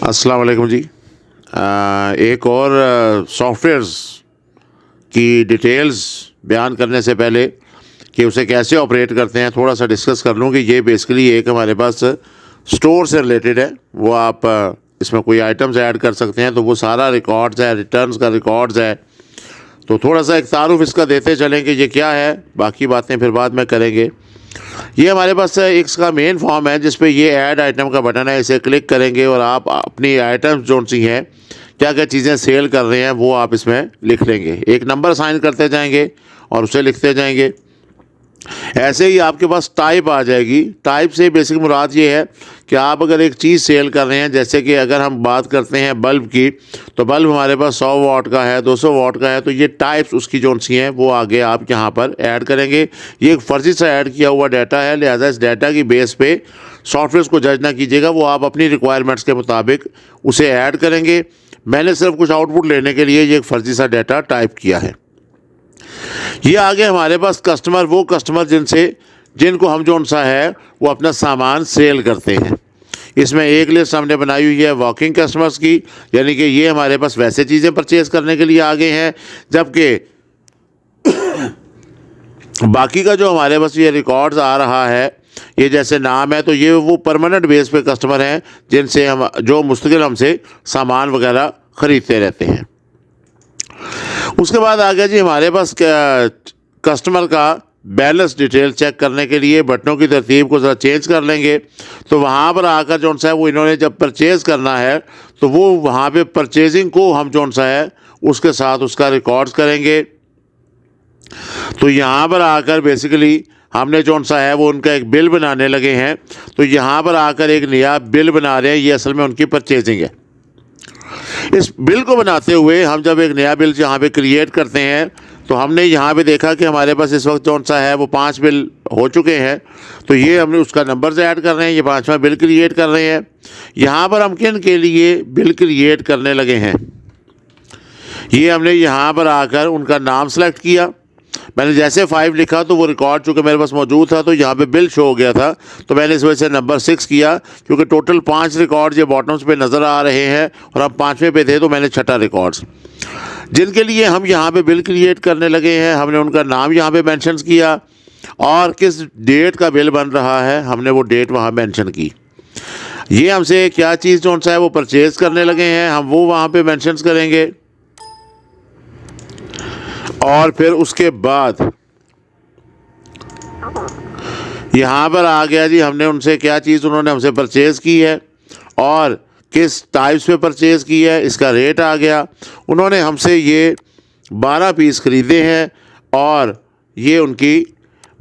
अस्सलाम वालेकुम जी। एक और सॉफ्टवेयर्स की डिटेल्स बयान करने से पहले कि उसे कैसे ऑपरेट करते हैं थोड़ा सा डिस्कस कर लूँ कि ये बेसिकली एक हमारे पास स्टोर से रिलेटेड है। वो आप इसमें कोई आइटम्स ऐड कर सकते हैं, तो वो सारा रिकॉर्ड्स है, रिटर्न्स का रिकॉर्ड्स है। तो थोड़ा सा एक तारुफ इसका देते चलें कि ये क्या है, बाकी बातें फिर बाद में करेंगे। ये हमारे पास एक इसका मेन फॉर्म है जिस पे ये ऐड आइटम का बटन है। इसे क्लिक करेंगे और आप अपनी आइटम्स जो सी हैं, क्या क्या चीज़ें सेल कर रहे हैं, वो आप इसमें लिख लेंगे। एक नंबर साइन करते जाएंगे और उसे लिखते जाएंगे। ऐसे ही आपके पास टाइप आ जाएगी। टाइप से बेसिक मुराद ये है कि आप अगर एक चीज़ सेल कर रहे हैं, जैसे कि अगर हम बात करते हैं बल्ब की, तो बल्ब हमारे पास 100 वाट का है, 200 वाट का है, तो ये टाइप्स उसकी जो सी हैं वो आगे आप यहाँ पर ऐड करेंगे। ये एक फर्जी सा ऐड किया हुआ डाटा है, लिहाजा इस डाटा की बेस पे सॉफ्टवेयर को जज ना कीजिएगा, वो आप अपनी रिक्वायरमेंट्स के मुताबिक उसे ऐड करेंगे। मैंने सिर्फ कुछ आउटपुट लेने के लिए ये एक फर्जी सा डाटा टाइप किया है। ये आगे हमारे पास कस्टमर, वो कस्टमर जिनको हम जो सा है वो अपना सामान सेल करते हैं। इसमें एक लिस्ट हमने बनाई हुई है वॉकिंग कस्टमर्स की, यानी कि ये हमारे पास वैसे चीज़ें परचेज़ करने के लिए आ गए हैं, जबकि बाकी का जो हमारे पास ये रिकॉर्ड्स आ रहा है, ये जैसे नाम है, तो ये वो परमानेंट बेस पे कस्टमर हैं जिनसे हम जो मुस्तकिल हमसे सामान वगैरह ख़रीदते रहते हैं। उसके बाद आ गया जी हमारे पास कस्टमर का बैलेंस डिटेल चेक करने के लिए बटनों की तरतीब को ज़रा चेंज कर लेंगे। तो वहाँ पर आकर जो सा है वो इन्होंने जब परचेज़ करना है तो वो वहाँ पे परचेजिंग को हम जो सा है उसके साथ उसका रिकॉर्ड्स करेंगे। तो यहाँ पर आकर बेसिकली हमने जो सा है वो उनका एक बिल बनाने लगे हैं। तो यहाँ पर आकर एक नया बिल बना रहे हैं, ये असल में उनकी परचेजिंग है। इस बिल को बनाते हुए हम जब एक नया बिल यहाँ पे क्रिएट करते हैं, तो हमने यहाँ पे देखा कि हमारे पास इस वक्त कौन सा है वो 5 बिल हो चुके हैं। तो ये हमने उसका नंबर से ऐड कर रहे हैं, ये 5वां बिल क्रिएट कर रहे हैं। यहाँ पर हम किन के लिए बिल क्रिएट करने लगे हैं, ये हमने यहाँ पर आकर उनका नाम सेलेक्ट किया। मैंने जैसे 5 लिखा तो वो रिकॉर्ड चूँकि मेरे पास मौजूद था तो यहाँ पे बिल शो हो गया था, तो मैंने इस वजह से नंबर 6 किया, क्योंकि टोटल 5 रिकॉर्ड ये बॉटम्स पे नज़र आ रहे हैं और हम 5वें पे थे, तो मैंने 6ठा रिकॉर्ड्स जिनके लिए हम यहाँ पे बिल क्रिएट करने लगे हैं, हमने उनका नाम यहाँ पे मेंशन किया और किस डेट का बिल बन रहा है हमने वो डेट वहाँ मेंशन की। ये हमसे क्या चीज़ जो सा है वो परचेज़ करने लगे हैं, हम वो वहाँ पे मेंशन करेंगे। और फिर उसके बाद यहाँ पर आ गया जी हमने उनसे क्या चीज़ उन्होंने हमसे परचेज़ की है और किस टाइप्स पे परचेज़ की है, इसका रेट आ गया। उन्होंने हमसे ये 12 पीस ख़रीदे हैं और ये उनकी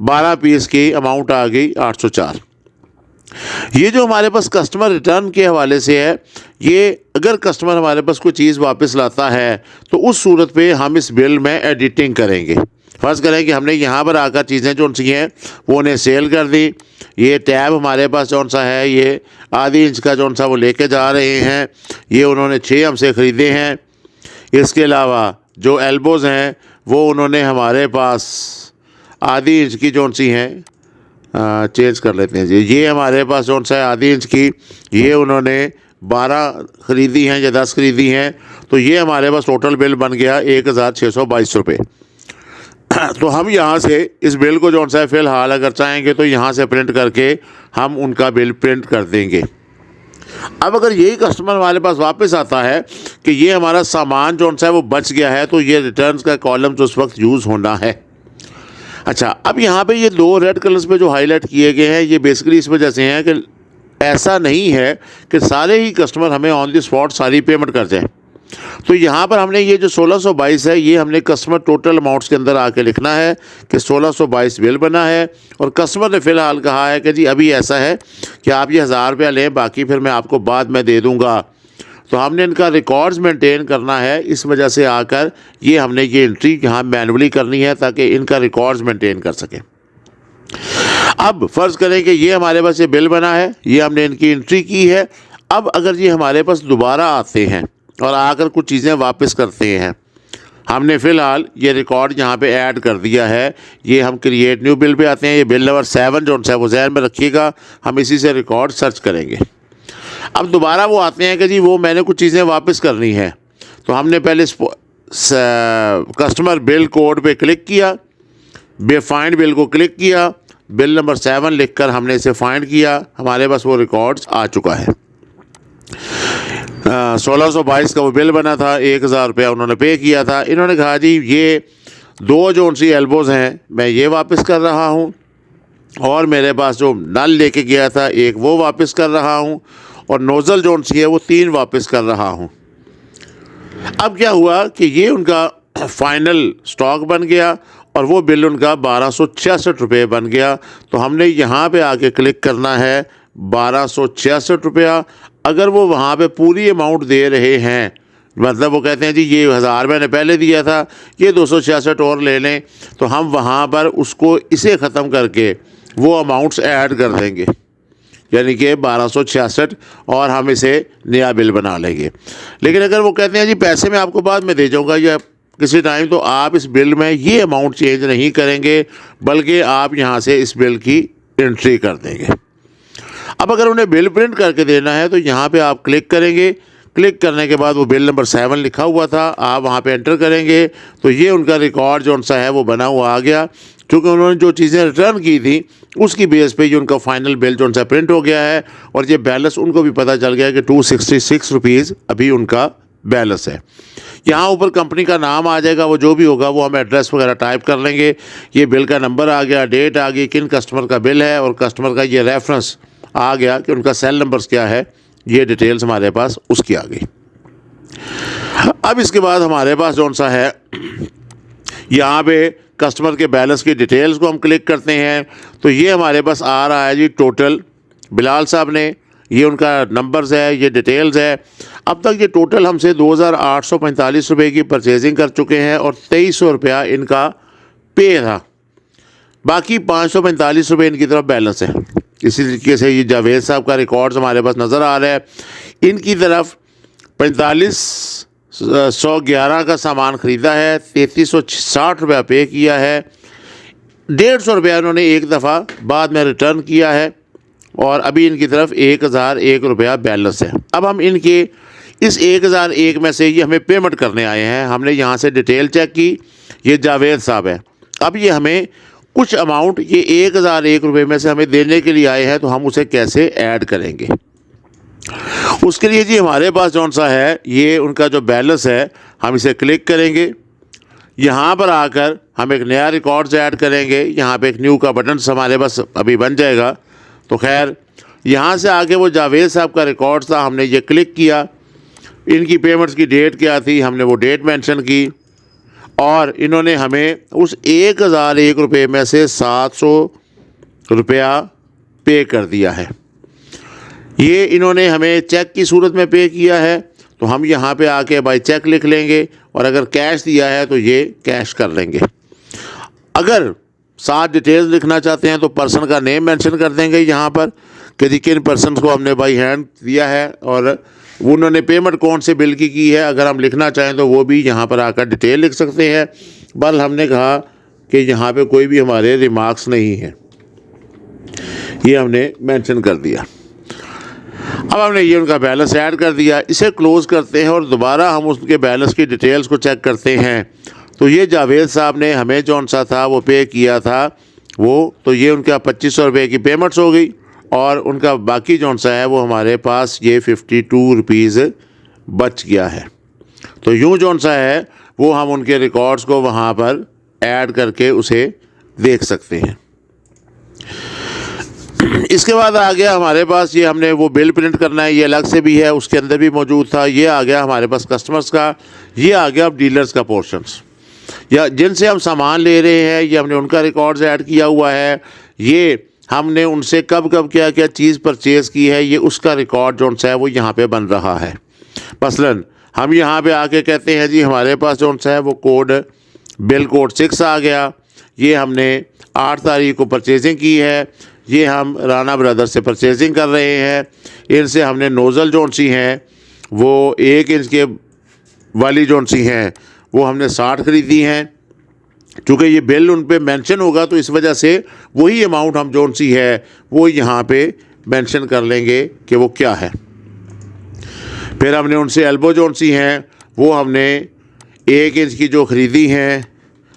12 पीस की अमाउंट आ गई 804। ये जो हमारे पास कस्टमर रिटर्न के हवाले से है, ये अगर कस्टमर हमारे पास कोई चीज़ वापस लाता है तो उस सूरत पे हम इस बिल में एडिटिंग करेंगे। फ़र्ज़ करें कि हमने यहाँ पर आकर चीज़ें जो सी हैं वो उन्हें सेल कर दी। ये टैब हमारे पास जो सा है ये आधी इंच का जो सा वो लेके जा रहे हैं, ये उन्होंने 6 हमसे ख़रीदे हैं। इसके अलावा जो एल्बोज़ हैं वो उन्होंने हमारे पास आधी इंच की जो सी हैं, चेंज कर लेते हैं जी, ये हमारे पास जो सा है आधी इंच की, ये उन्होंने 12 ख़रीदी हैं या 10 ख़रीदी हैं। तो ये हमारे पास टोटल बिल बन गया 1622 रुपये। तो हम यहाँ से इस बिल को जो सा है फ़िलहाल अगर चाहेंगे तो यहाँ से प्रिंट करके हम उनका बिल प्रिंट कर देंगे। अब अगर यही कस्टमर हमारे पास वापस आता है कि ये हमारा सामान जो सा है वो बच गया है, तो ये रिटर्न्स का कॉलम जो उस वक्त यूज़ होना है। अच्छा, अब यहाँ पे ये 2 रेड कलर्स पे जो हाईलाइट किए गए हैं, ये बेसिकली इस वजह से हैं कि ऐसा नहीं है कि सारे ही कस्टमर हमें ऑन द स्पॉट सारी पेमेंट कर जाएं। तो यहाँ पर हमने ये जो 1622 है, ये हमने कस्टमर टोटल अमाउंट्स के अंदर आके लिखना है कि 1622 बिल बना है और कस्टमर ने फ़िलहाल कहा है कि जी अभी ऐसा है कि आप ये 1000 रुपया लें, बाकी फिर मैं आपको बाद में दे दूँगा। तो हमने इनका रिकॉर्ड्स मेंटेन करना है, इस वजह से आकर ये हमने ये एंट्री यहाँ मैनुअली करनी है ताकि इनका रिकॉर्ड्स मेंटेन कर सकें। अब फ़र्ज़ करें कि ये हमारे पास ये बिल बना है, ये हमने इनकी एंट्री की है। अब अगर ये हमारे पास दोबारा आते हैं और आकर कुछ चीज़ें वापस करते हैं, हमने फ़िलहाल ये रिकॉर्ड यहाँ पे ऐड कर दिया है। ये हम क्रिएट न्यू बिल पे आते हैं, ये बिल नंबर 7 जो है वो ज़हन में रखिएगा, हम इसी से रिकॉर्ड सर्च करेंगे। अब दोबारा वो आते हैं कि जी वो मैंने कुछ चीज़ें वापस करनी है, तो हमने पहले कस्टमर बिल कोड पे क्लिक किया, फाइंड बिल को क्लिक किया, बिल नंबर 7 लिखकर हमने इसे फाइंड किया, हमारे पास वो रिकॉर्ड्स आ चुका है। 1622 का वो बिल बना था, 1000 रुपया उन्होंने पे किया था। इन्होंने कहा जी ये 2 जो उनसी एल्बोज़ हैं मैं ये वापस कर रहा हूँ, और मेरे पास जो नल लेके गया था एक वो वापस कर रहा हूँ, और नोज़ल जो उनसी है वो 3 वापस कर रहा हूँ। अब क्या हुआ कि ये उनका फाइनल स्टॉक बन गया और वो बिल उनका 1266 रुपये बन गया। तो हमने यहाँ पे आके क्लिक करना है 1266 रुपया। अगर वो वहाँ पे पूरी अमाउंट दे रहे हैं, मतलब वो कहते हैं जी ये 1000 मैंने पहले दिया था, ये 266 और ले लें, तो हम वहाँ पर उसको इसे ख़त्म करके वो अमाउंट्स ऐड कर देंगे, यानी कि 1266, और हम इसे नया बिल बना लेंगे। लेकिन अगर वो कहते हैं जी पैसे मैं आपको बाद में दे जाऊँगा या किसी टाइम, तो आप इस बिल में ये अमाउंट चेंज नहीं करेंगे, बल्कि आप यहाँ से इस बिल की एंट्री कर देंगे। अब अगर उन्हें बिल प्रिंट करके देना है तो यहाँ पे आप क्लिक करेंगे, क्लिक करने के बाद वो बिल नंबर 7 लिखा हुआ था, आप वहाँ पे एंटर करेंगे तो ये उनका रिकॉर्ड जो सा है वो बना हुआ आ गया। क्योंकि उन्होंने जो चीज़ें रिटर्न की थी उसकी बेस पे ये उनका फाइनल बिल जो सा प्रिंट हो गया है, और ये बैलेंस उनको भी पता चल गया कि 266 रुपीज़ अभी उनका बैलेंस है। यहाँ ऊपर कंपनी का नाम आ जाएगा, वो जो भी होगा वो हम एड्रेस वगैरह टाइप कर लेंगे। ये बिल का नंबर आ गया, डेट आ गई, किन कस्टमर का बिल है, और कस्टमर का ये रेफरेंस आ गया कि उनका सेल नंबर्स क्या है, ये डिटेल्स हमारे पास उसकी आ गई। अब इसके बाद हमारे पास कौन सा है, यहाँ पे कस्टमर के बैलेंस की डिटेल्स को हम क्लिक करते हैं तो ये हमारे पास आ रहा है जी टोटल बिलाल साहब ने, ये उनका नंबर्स है, ये डिटेल्स है। अब तक ये टोटल हमसे 2845 रुपये की परचेजिंग कर चुके हैं और 2300 रुपया इनका पे था, बाकी 545 रुपये इनकी तरफ बैलेंस है। इसी तरीके से ये जावेद साहब का रिकॉर्ड्स हमारे पास नज़र आ रहा है, इनकी तरफ 4511 का सामान ख़रीदा है, 3360 रुपया पे किया है, 150 रुपया इन्होंने एक दफ़ा बाद में रिटर्न किया है, और अभी इनकी तरफ 1001 रुपया बैलेंस है। अब हम इनके इस 1001 में से ये हमें पेमेंट करने आए हैं। हमने यहाँ से डिटेल चेक की, ये जावेद साहब है। अब ये हमें कुछ अमाउंट ये 1001 रुपये में से हमें देने के लिए आए हैं, तो हम उसे कैसे ऐड करेंगे। उसके लिए जी हमारे पास कौन सा है, ये उनका जो बैलेंस है, हम इसे क्लिक करेंगे। यहाँ पर आकर हम एक नया रिकॉर्ड्स ऐड करेंगे। यहाँ पे एक न्यू का बटन हमारे पास अभी बन जाएगा। तो खैर यहाँ से आगे वो जावेद साहब का रिकॉर्ड था, हमने ये क्लिक किया, इनकी पेमेंट्स की डेट क्या थी, हमने वो डेट मेंशन की, और इन्होंने हमें उस 1001 रुपये में से 700 रुपया पे कर दिया है। ये इन्होंने हमें चेक की सूरत में पे किया है, तो हम यहाँ पे आके बाय चेक लिख लेंगे, और अगर कैश दिया है तो ये कैश कर लेंगे। अगर साथ डिटेल्स लिखना चाहते हैं तो पर्सन का नेम मेंशन कर देंगे यहाँ पर कि जी किन पर्सन को हमने बाई हैंड दिया है और उन्होंने पेमेंट कौन से बिल की है। अगर हम लिखना चाहें तो वो भी यहाँ पर आकर डिटेल लिख सकते हैं। बल हमने कहा कि यहाँ पे कोई भी हमारे रिमार्क्स नहीं है, ये हमने मेंशन कर दिया। अब हमने ये उनका बैलेंस ऐड कर दिया, इसे क्लोज़ करते हैं और दोबारा हम उसके बैलेंस की डिटेल्स को चेक करते हैं। तो ये जावेद साहब ने हमें जौन सा था वो पे किया था वो, तो ये उनका 2500 रुपये की पेमेंट्स हो गई, और उनका बाकी जौन सा है वो हमारे पास ये 52 रुपीज़ बच गया है। तो यूँ जौन सा है वो हम उनके रिकॉर्ड्स को वहाँ पर ऐड करके उसे देख सकते हैं। इसके बाद आ गया हमारे पास, ये हमने वो बिल प्रिंट करना है, ये अलग से भी है, उसके अंदर भी मौजूद था। ये आ गया हमारे पास कस्टमर्स का, ये आ गया अब डीलर्स का पोर्शंस, या जिनसे हम सामान ले रहे हैं, ये हमने उनका रिकॉर्ड्स ऐड किया हुआ है। ये हमने उनसे कब कब क्या क्या चीज़ परचेज़ की है, ये उसका रिकॉर्ड जौन सा है वो यहाँ पे बन रहा है। मसलन हम यहाँ पे आके कहते हैं जी हमारे पास जौन सा है वो कोड बिल कोड 6 आ गया, ये हमने 8 तारीख को परचेजिंग की है, ये हम राना ब्रदर्स से परचेजिंग कर रहे हैं। इनसे हमने नोज़ल जौन सी हैं वो 1 इंच के वाली जौन सी हैं वो हमने 60 ख़रीदी हैं। चूँकि ये बिल उन पे मेंशन होगा तो इस वजह से वही अमाउंट हम जौन सी है वो यहाँ पे मेंशन कर लेंगे कि वो क्या है। फिर हमने उनसे एल्बो जोन सी हैं वो हमने 1 इंच की जो ख़रीदी हैं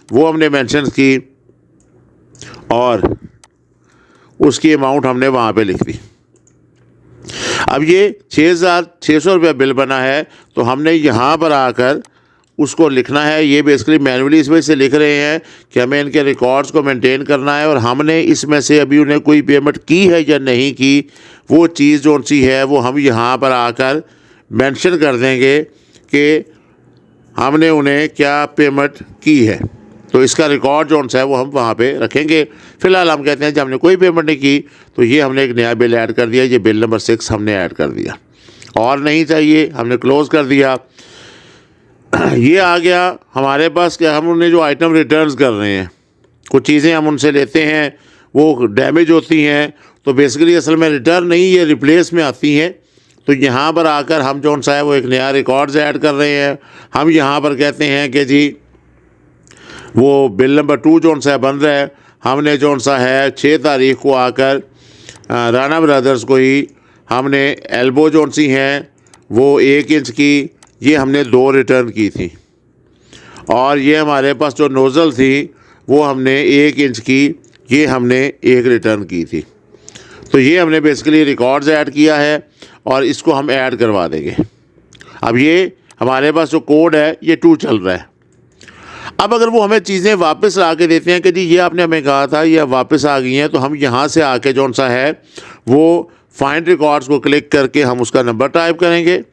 वो हमने मेंशन की और उसकी अमाउंट हमने वहाँ पे लिख दी। अब ये 6,600 रुपये बिल बना है तो हमने यहाँ पर आकर उसको लिखना है। ये बेसिकली मैनुअली इस वजह से लिख रहे हैं कि हमें इनके रिकॉर्ड्स को मेंटेन करना है और हमने इसमें से अभी उन्हें कोई पेमेंट की है या नहीं की वो चीज़ जो सी है वो हम यहाँ पर आकर मेंशन कर देंगे कि हमने उन्हें क्या पेमेंट की है। तो इसका रिकॉर्ड जो सा है वो हम वहाँ पे रखेंगे। फ़िलहाल हम कहते हैं जब हमने कोई पेमेंट नहीं की तो ये हमने एक नया बिल ऐड कर दिया। ये बिल नंबर 6 हमने ऐड कर दिया और नहीं चाहिए हमने क्लोज़ कर दिया। ये आ गया हमारे पास कि हम उन्हें जो आइटम रिटर्न्स कर रहे हैं, कुछ चीज़ें हम उनसे लेते हैं वो डैमेज होती हैं तो बेसिकली असल में रिटर्न नहीं ये रिप्लेस में आती हैं। तो यहाँ पर आकर हम जो सा है वो एक नया रिकॉर्ड्स ऐड कर रहे हैं। हम यहाँ पर कहते हैं कि जी वो बिल नंबर 2 जो सा बन रहा है हमने जो सा है 6 तारीख को आकर राणा ब्रदर्स को ही हमने एल्बो जो सी हैं वो 1 इंच की ये हमने 2 रिटर्न की थी और ये हमारे पास जो नोज़ल थी वो हमने 1 इंच की ये हमने 1 रिटर्न की थी। तो ये हमने बेसिकली रिकॉर्ड्स ऐड किया है और इसको हम ऐड करवा देंगे। अब ये हमारे पास जो कोड है ये 2 चल रहा है। अब अगर वो हमें चीज़ें वापस ला के देते हैं कि जी ये आपने हमें कहा था ये वापस आ गई हैं तो हम यहाँ से आके जो सा है वो फाइंड रिकॉर्ड्स को क्लिक करके हम उसका नंबर टाइप करेंगे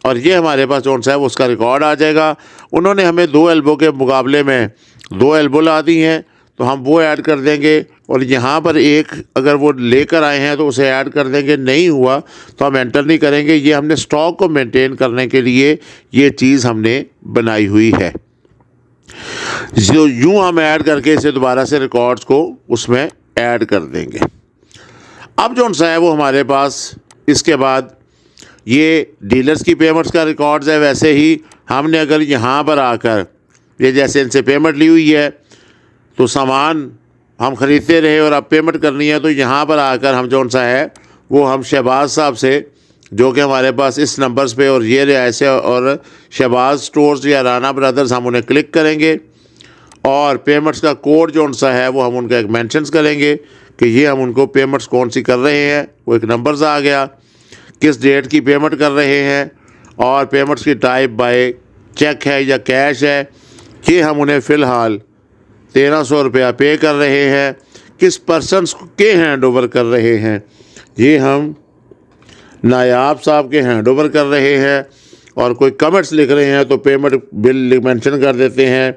और ये हमारे पास जो सा है वो उसका रिकॉर्ड आ जाएगा। उन्होंने हमें 2 एल्बो के मुकाबले में 2 एल्बो ला दी हैं तो हम वो ऐड कर देंगे और यहाँ पर एक अगर वो लेकर आए हैं तो उसे ऐड कर देंगे। नहीं हुआ तो हम एंटर नहीं करेंगे। ये हमने स्टॉक को मेंटेन करने के लिए ये चीज़ हमने बनाई हुई है। जो यूँ हम ऐड करके इसे दोबारा से रिकॉर्ड्स को उसमें ऐड कर देंगे। अब जो सा है वो हमारे पास इसके बाद ये डीलर्स की पेमेंट्स का रिकॉर्ड्स है। वैसे ही हमने अगर यहाँ पर आकर ये जैसे इनसे पेमेंट ली हुई है तो सामान हम ख़रीदते रहे और अब पेमेंट करनी है तो यहाँ पर आकर हम जो सा है वो हम शहबाज साहब से जो कि हमारे पास इस नंबर्स पे और ये रियायत और शहबाज स्टोर्स या राणा ब्रदर्स हम उन्हें क्लिक करेंगे और पेमेंट्स का कोड जो सा है वो हम उनका एक मेंशंस करेंगे कि ये हम उनको पेमेंट्स कौन सी कर रहे हैं। वो एक नंबर्स आ गया किस डेट की पेमेंट कर रहे हैं और पेमेंट्स की टाइप बाय चेक है या कैश है। ये हम उन्हें फ़िलहाल 1300 रुपया पे कर रहे हैं। किस पर्सनस के हैंड ओवर कर रहे हैं ये हम नायाब साहब के हैंड ओवर कर रहे हैं और कोई कमेंट्स लिख रहे हैं तो पेमेंट बिल मेंशन कर देते हैं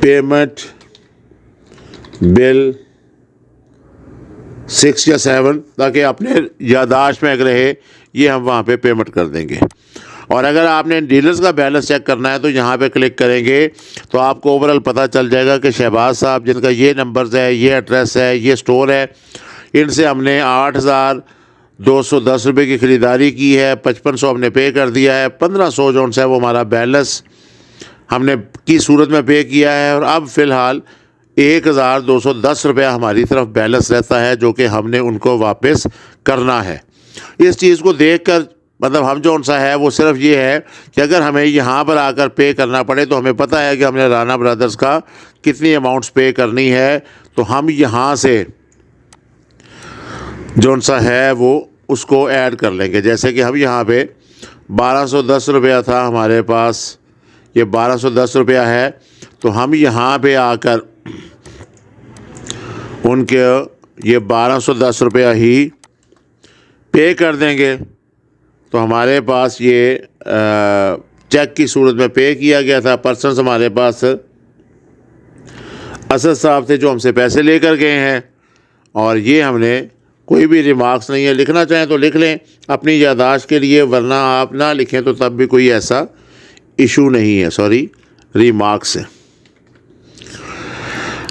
पेमेंट बिल 6 या 7 ताकि अपने यादाश्त में रहे ये हम वहाँ पे पेमेंट कर देंगे। और अगर आपने डीलर्स का बैलेंस चेक करना है तो यहाँ पे क्लिक करेंगे तो आपको ओवरऑल पता चल जाएगा कि शहबाज साहब जिनका ये नंबर्स है ये एड्रेस है ये स्टोर है इनसे हमने 8,210 रुपये की ख़रीदारी की है। 5500 हमने पे कर दिया है। 1500 जो है वो हमारा बैलेंस हमने की सूरत में पे किया है और अब फ़िलहाल 1,210 रुपया हमारी तरफ बैलेंस रहता है जो कि हमने उनको वापस करना है। इस चीज़ को देखकर मतलब हम जो सा है वो सिर्फ ये है कि अगर हमें यहाँ पर आकर पे करना पड़े तो हमें पता है कि हमने राणा ब्रदर्स का कितनी अमाउंट्स पे करनी है तो हम यहाँ से जो सा है वो उसको ऐड कर लेंगे। जैसे कि हम यहाँ पे 1210 रुपया था हमारे पास, ये 1210 रुपया है तो हम यहाँ पे आकर उनके ये 1210 रुपया ही पे कर देंगे। तो हमारे पास ये चेक की सूरत में पे किया गया था। पर्सनस हमारे पास असद साहब थे जो हमसे पैसे लेकर गए हैं और ये हमने कोई भी रिमार्क्स नहीं है। लिखना चाहें तो लिख लें अपनी यादाश्त के लिए, वरना आप ना लिखें तो तब भी कोई ऐसा इशू नहीं है। सॉरी, रिमार्क्स है।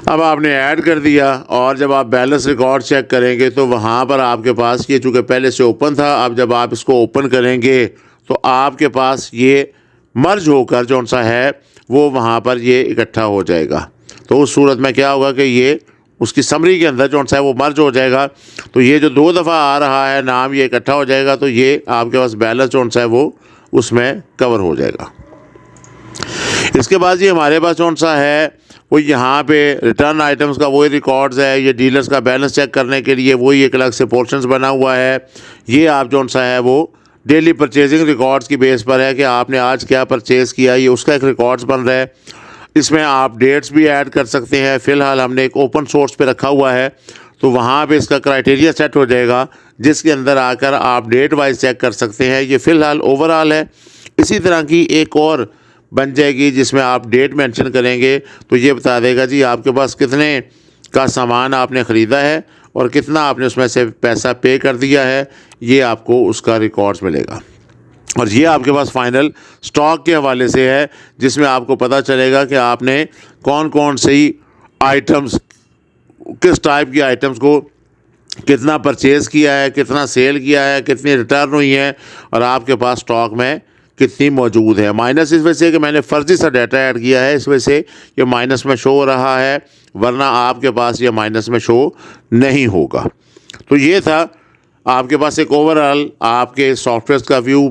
अब आपने ऐड कर दिया और जब आप बैलेंस रिकॉर्ड चेक करेंगे तो वहाँ पर आपके पास ये चूँकि पहले से ओपन था, अब जब आप इसको ओपन करेंगे तो आपके पास ये मर्ज होकर जो सा है वो वहाँ पर ये इकट्ठा हो जाएगा। तो उस सूरत में क्या होगा कि ये उसकी समरी के अंदर जो सा है वो मर्ज हो जाएगा। तो ये जो 2 दफ़ा आ रहा है नाम, ये इकट्ठा हो जाएगा, तो ये आपके पास बैलेंस जो सा है वो उसमें कवर हो जाएगा। इसके बाद ये हमारे पास कौन सा है वो यहाँ पे रिटर्न आइटम्स का वही रिकॉर्ड्स है। ये डीलर्स का बैलेंस चेक करने के लिए वही एक अलग से पोर्शंस बना हुआ है। ये आप कौन सा है वो डेली परचेजिंग रिकॉर्ड्स की बेस पर है कि आपने आज क्या परचेज़ किया, ये उसका एक रिकॉर्ड्स बन रहा है। इसमें आप डेट्स भी ऐड कर सकते हैं। फ़िलहाल हमने एक ओपन सोर्स पे रखा हुआ है, तो वहाँ पे इसका क्राइटेरिया सेट हो जाएगा जिसके अंदर आकर आप डेट वाइज चेक कर सकते हैं। ये फ़िलहाल ओवरऑल है। इसी तरह की एक और बन जाएगी जिसमें आप डेट मेंशन करेंगे, तो ये बता देगा जी आपके पास कितने का सामान आपने ख़रीदा है और कितना आपने उसमें से पैसा पे कर दिया है। ये आपको उसका रिकॉर्ड्स मिलेगा। और ये आपके पास फाइनल स्टॉक के हवाले से है, जिसमें आपको पता चलेगा कि आपने कौन कौन सी आइटम्स, किस टाइप की आइटम्स को कितना परचेज़ किया है, कितना सेल किया है, कितनी रिटर्न हुई है और आपके पास स्टॉक में कितनी मौजूद है। माइनस इस वजह से कि मैंने फ़र्ज़ी सा डाटा ऐड किया है, इस वजह से ये माइनस में शो हो रहा है, वरना आपके पास ये माइनस में शो नहीं होगा। तो ये था आपके पास एक ओवरऑल आपके सॉफ्टवेयर का व्यू।